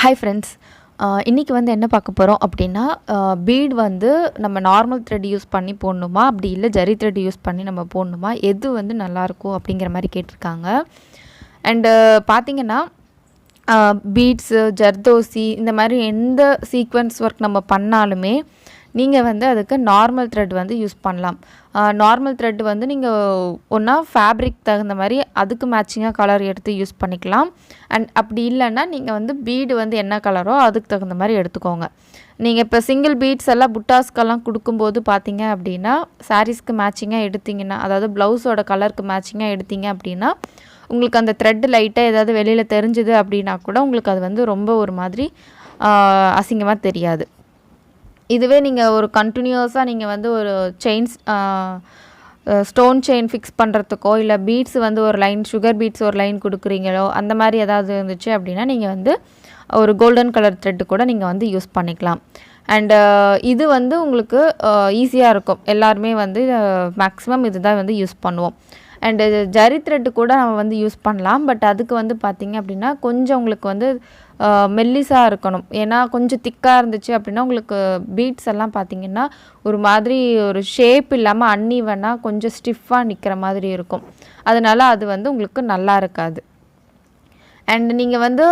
Hi friends, இன்றைக்கி வந்து என்ன பார்க்க போகிறோம் அப்படின்னா, பீட் வந்து நம்ம நார்மல் த்ரெட் யூஸ் பண்ணி போடணுமா, அப்படி இல்லை ஜரி த்ரெட் யூஸ் பண்ணி நம்ம போடணுமா, எது வந்து நல்லாயிருக்கும் அப்படிங்கிற மாதிரி கேட்டிருக்காங்க. அண்டு பார்த்திங்கன்னா, பீட்ஸு, ஜர்தோசி இந்த மாதிரி எந்த சீக்வென்ஸ் ஒர்க் நம்ம பண்ணாலுமே நீங்கள் வந்து அதுக்கு நார்மல் த்ரெட் வந்து யூஸ் பண்ணலாம். நார்மல் த்ரெட் வந்து நீங்கள் ஒன்றா ஃபேப்ரிக் தகுந்த மாதிரி அதுக்கு மேட்சிங்காக கலர் எடுத்து யூஸ் பண்ணிக்கலாம். அண்ட் அப்படி இல்லைன்னா நீங்கள் வந்து பீடு வந்து என்ன கலரோ அதுக்கு தகுந்த மாதிரி எடுத்துக்கோங்க. நீங்கள் இப்போ சிங்கிள் பீட்ஸ் எல்லாம் புட்டாஸ்க்கெல்லாம் கொடுக்கும்போது பார்த்தீங்க அப்படின்னா, சாரீஸ்க்கு மேட்சிங்காக எடுத்திங்கன்னா, அதாவது ப்ளவுஸோட கலருக்கு மேட்சிங்காக எடுத்திங்க அப்படின்னா, உங்களுக்கு அந்த த்ரெட் லைட்டாக ஏதாவது வெளியில் தெரிஞ்சுது அப்படின்னா கூட உங்களுக்கு அது வந்து ரொம்ப ஒரு மாதிரி அசிங்கமாக தெரியாது. இதுவே நீங்கள் ஒரு கண்டினியூஸாக நீங்கள் வந்து ஒரு செயின்ஸ் ஸ்டோன் செயின் ஃபிக்ஸ் பண்ணுறதுக்கோ, இல்லை பீட்ஸ் வந்து ஒரு லைன் சுகர் பீட்ஸ் ஒரு லைன் கொடுக்குறீங்களோ, அந்த மாதிரி ஏதாவது இருந்துச்சு அப்படின்னா நீங்கள் வந்து ஒரு கோல்டன் கலர் த்ரெட்டு கூட நீங்கள் வந்து யூஸ் பண்ணிக்கலாம். அண்டு இது வந்து உங்களுக்கு ஈஸியாக இருக்கும். எல்லாருமே வந்து மேக்ஸிமம் இது தான் வந்து யூஸ் பண்ணுவோம். அண்டு ஜரி த்ரெட்டு கூட நம்ம வந்து யூஸ் பண்ணலாம். பட் அதுக்கு வந்து பார்த்திங்க அப்படின்னா கொஞ்சம் உங்களுக்கு வந்து மெல்லிஸாக இருக்கணும். ஏன்னா கொஞ்சம் திக்காக இருந்துச்சு அப்படின்னா உங்களுக்கு பீட்ஸ் எல்லாம் பார்த்திங்கன்னா ஒரு மாதிரி ஒரு ஷேப் இல்லாமல் அன்ஈவனாக கொஞ்சம் ஸ்டிஃபாக நிற்கிற மாதிரி இருக்கும். அதனால் அது வந்து உங்களுக்கு நல்லா இருக்காது. அண்ட் நீங்கள் வந்து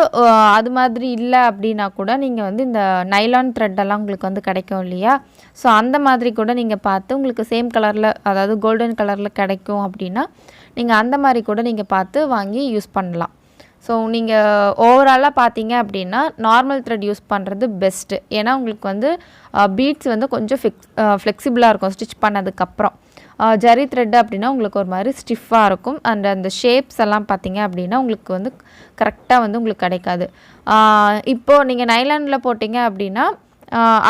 அது மாதிரி இல்லை அப்படின்னா கூட நீங்கள் வந்து இந்த நைலான் த்ரெட்டெல்லாம் உங்களுக்கு வந்து கிடைக்கும் இல்லையா? ஸோ அந்த மாதிரி கூட நீங்கள் பார்த்து உங்களுக்கு சேம் கலரில், அதாவது கோல்டன் கலரில் கிடைக்கும் அப்படின்னா நீங்கள் அந்த மாதிரி கூட நீங்கள் பார்த்து வாங்கி யூஸ் பண்ணலாம். ஸோ நீங்கள் ஓவராலாக பார்த்தீங்க அப்படின்னா நார்மல் த்ரெட் யூஸ் பண்ணுறது பெஸ்ட்டு. ஏன்னா உங்களுக்கு வந்து பீட்ஸ் வந்து கொஞ்சம் ஃப்ளெக்சிபிளாக இருக்கும் ஸ்டிச் பண்ணதுக்கப்புறம். ஜரி த்ரெட் அப்படின்னா உங்களுக்கு ஒரு மாதிரி ஸ்டிஃபாக இருக்கும். அண்ட் அந்த ஷேப்ஸ் எல்லாம் பார்த்தீங்க அப்படின்னா உங்களுக்கு வந்து கரெக்டாக வந்து உங்களுக்கு கிடைக்காது. இப்போது நீங்கள் நைலானில் போட்டிங்க அப்படின்னா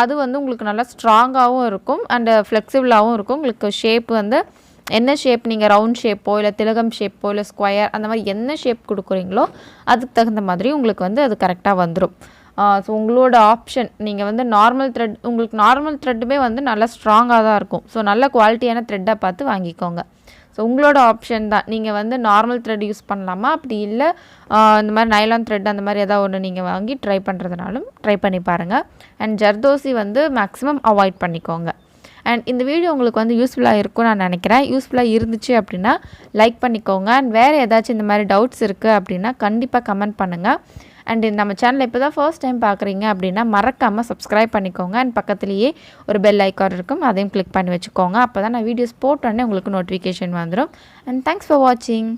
அது வந்து உங்களுக்கு நல்லா ஸ்ட்ராங்காகவும் இருக்கும் அண்டு ஃப்ளெக்சிபிளாகவும் இருக்கும். உங்களுக்கு ஷேப் வந்து என்ன ஷேப், நீங்கள் ரவுண்ட் ஷேப்போ இல்லை திலகம் ஷேப்போ இல்லை ஸ்கொயர் அந்த மாதிரி என்ன ஷேப் கொடுக்குறீங்களோ அதுக்கு தகுந்த மாதிரி உங்களுக்கு வந்து அது கரெக்டாக வந்துடும். ஸோ உங்களோட ஆப்ஷன். நீங்கள் வந்து நார்மல் த்ரெட், உங்களுக்கு நார்மல் த்ரெட்டுமே வந்து நல்லா ஸ்ட்ராங்காக தான் இருக்கும். ஸோ நல்ல குவாலிட்டியான த்ரெட்டாக பார்த்து வாங்கிக்கோங்க. ஸோ உங்களோட ஆப்ஷன் தான். நீங்கள் வந்து நார்மல் த்ரெட் யூஸ் பண்ணலாமா, அப்படி இல்லை இந்த மாதிரி நைலான் த்ரெட் அந்த மாதிரி ஏதாவது ஒன்று நீங்கள் வாங்கி ட்ரை பண்ணுறதுனாலும் ட்ரை பண்ணி பாருங்கள். அண்ட் ஜர்தோசி வந்து மேக்ஸிமம் அவாய்ட் பண்ணிக்கோங்க. அண்ட் இந்த வீடியோ உங்களுக்கு வந்து யூஸ்ஃபுல்லாக இருக்கும்னு நான் நினைக்கிறேன். யூஸ்ஃபுல்லாக இருந்துச்சு அப்படின்னா லைக் பண்ணிக்கோங்க. அண்ட் வேறு ஏதாச்சும் இந்த மாதிரி டவுட்ஸ் இருக்குது அப்படின்னா கண்டிப்பாக கமெண்ட் பண்ணுங்கள். அண்ட் நம்ம சேனலை இப்போ தான் ஃபர்ஸ்ட் டைம் பார்க்குறீங்க அப்படின்னா மறக்காமல் சப்ஸ்கிரைப் பண்ணிக்கோங்க. அண்ட் பக்கத்துலேயே ஒரு பெல் ஐக்கான் இருக்கும், அதையும் கிளிக் பண்ணி வச்சுக்கோங்க. அப்போ தான் நான் வீடியோஸ் போட்டோன்னே உங்களுக்கு நோட்டிஃபிகேஷன் வந்துடும். அண்ட் தேங்க்ஸ் ஃபார் வாட்சிங்.